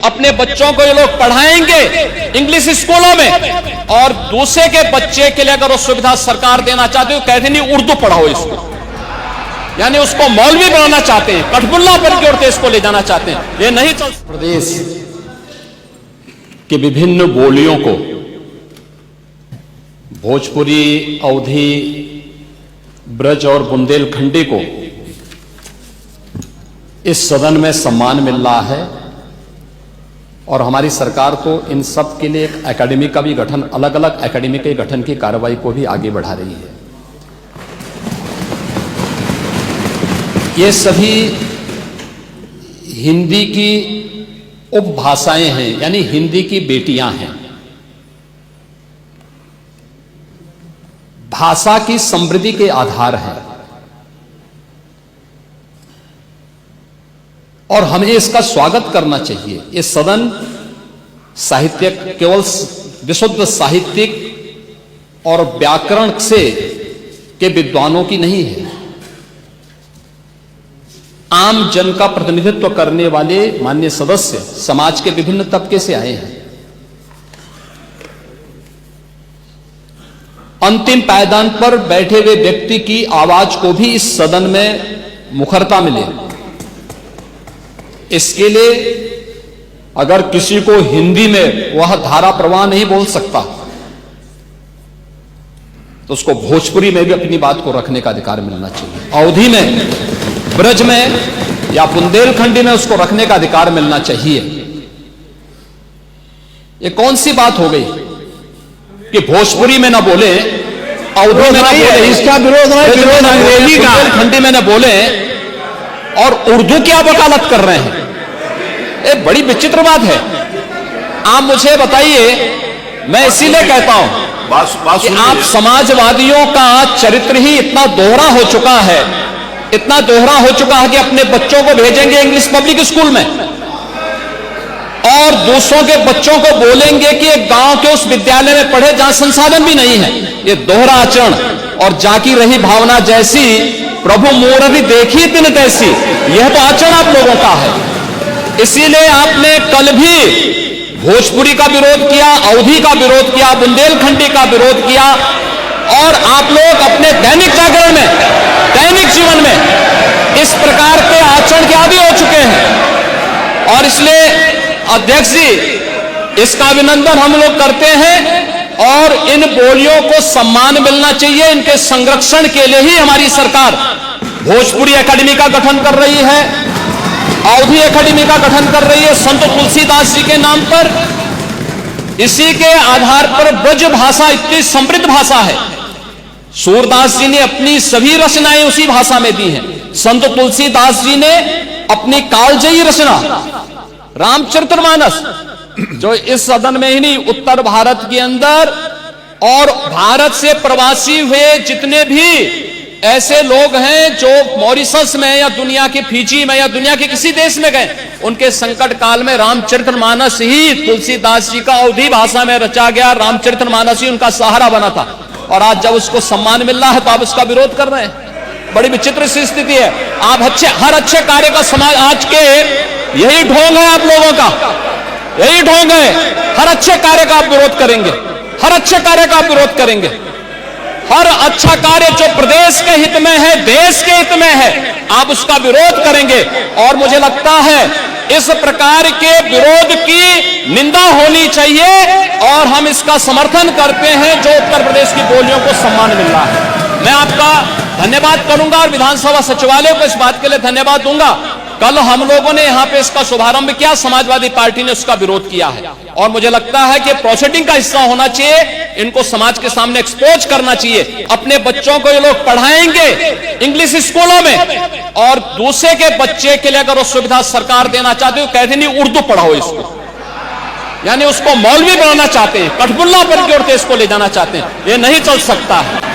अपने बच्चों को ये लोग पढ़ाएंगे इंग्लिश स्कूलों में, और दूसरे के बच्चे के लिए अगर वो सुविधा सरकार देना चाहती है, कहते नहीं उर्दू पढ़ाओ इसको, यानी उसको मौलवी बनाना चाहते हैं, कठपुल्ला पर की ओर इसको ले जाना चाहते हैं। ये नहीं चल। प्रदेश के विभिन्न बोलियों को, भोजपुरी, अवधी, ब्रज और बुंदेलखंडी को इस सदन में सम्मान मिल रहा है, और हमारी सरकार तो इन सब के लिए एक एकेडमी का भी गठन, अलग अलग एकेडमी के गठन की कार्रवाई को भी आगे बढ़ा रही है। ये सभी हिंदी की उपभाषाएं हैं, यानी हिंदी की बेटियां हैं। भाषा की समृद्धि के आधार है, और हमें इसका स्वागत करना चाहिए। ये सदन साहित्यिक, केवल विशुद्ध साहित्यिक और व्याकरण से के विद्वानों की नहीं है, आम जन का प्रतिनिधित्व करने वाले माननीय सदस्य समाज के विभिन्न तबके से आए हैं। अंतिम पायदान पर बैठे हुए व्यक्ति की आवाज को भी इस सदन में मुखरता मिले, इसके लिए अगर किसी को हिंदी में वह धारा प्रवाह नहीं बोल सकता, तो उसको भोजपुरी में भी अपनी बात को रखने का अधिकार मिलना चाहिए। अवधी में, ब्रज में या बुंदेलखंडी में उसको रखने का अधिकार मिलना चाहिए। ये कौन सी बात हो गई कि भोजपुरी में ना बोले, अवधी में ना बोले, इसका विरोध अंग्रेजी का, बुंदेलखंडी में ना बोले, और उर्दू की आप वकालत कर रहे हैं। ये बड़ी विचित्र बात है। आप मुझे बताइए, मैं इसीलिए कहता हूं कि आप समाजवादियों का चरित्र ही इतना दोहरा हो चुका है, इतना दोहरा हो चुका है कि अपने बच्चों को भेजेंगे इंग्लिश पब्लिक स्कूल में, और दूसरों के बच्चों को बोलेंगे कि एक गांव के उस विद्यालय में पढ़े जहां संसाधन भी नहीं है। ये दोहरा आचरण और जाकी रही भावना जैसी प्रभु मूर्ति देखी दिन तैसी, यह तो आचरण आप लोगों का है। इसीलिए आपने कल भी भोजपुरी का विरोध किया, अवधी का विरोध किया, बुंदेलखंडी का विरोध किया, और आप लोग अपने दैनिक जागरण में, दैनिक जीवन में इस प्रकार के आचरण के आदी हो चुके हैं। और इसलिए अध्यक्ष जी, इसका अभिनंदन हम लोग करते हैं, और इन बोलियों को सम्मान मिलना चाहिए। इनके संरक्षण के लिए ही हमारी सरकार भोजपुरी एकेडमी का गठन कर रही है, अवधी एकेडमी का गठन कर रही है संत तुलसीदास जी के नाम पर। इसी के आधार पर ब्रज भाषा इतनी समृद्ध भाषा है। सूरदास जी ने अपनी सभी रचनाएं उसी भाषा में दी हैं। संत तुलसीदास जी ने अपनी कालजयी रचना रामचरितमानस, जो इस सदन में ही नहीं, उत्तर भारत के अंदर और भारत से प्रवासी हुए जितने भी ऐसे लोग हैं जो मॉरिशस में या दुनिया के फिजी में या दुनिया के किसी देश में गए, उनके संकट काल में रामचरितमानस ही तुलसीदास जी का अवधी भाषा में रचा गया, रामचरितमानस ही उनका सहारा बना था। और आज जब उसको सम्मान मिल रहा है तो आप उसका विरोध कर रहे हैं। बड़ी विचित्र सी स्थिति है। आप हर अच्छे कार्य का समाज, आज के यही ढोंग है आप लोगों का, यही ढोंग है। हर अच्छे कार्य का आप विरोध करेंगे, हर अच्छे कार्य का आप विरोध करेंगे। हर अच्छा कार्य जो प्रदेश के हित में है, देश के हित में है, आप उसका विरोध करेंगे। और मुझे लगता है इस प्रकार के विरोध की निंदा होनी चाहिए, और हम इसका समर्थन करते हैं जो उत्तर प्रदेश की बोलियों को सम्मान मिल रहा है। मैं आपका धन्यवाद करूंगा और विधानसभा सचिवालय को इस बात के लिए धन्यवाद दूंगा। कल हम लोगों ने यहां पे इसका शुभारंभ किया, समाजवादी पार्टी ने उसका विरोध किया है, और मुझे लगता है कि प्रोसीडिंग का हिस्सा होना चाहिए। इनको समाज के सामने एक्सपोज करना चाहिए। अपने बच्चों को ये लोग पढ़ाएंगे इंग्लिश स्कूलों में, और दूसरे के बच्चे के लिए अगर वो सुविधा सरकार देना चाहती है, कहते नहीं उर्दू पढ़ाओ इसको, यानी उसको मौलवी बनाना चाहते हैं, कठपुल्ला पर की ओर इसको ले जाना चाहते हैं। ये नहीं चल सकता है।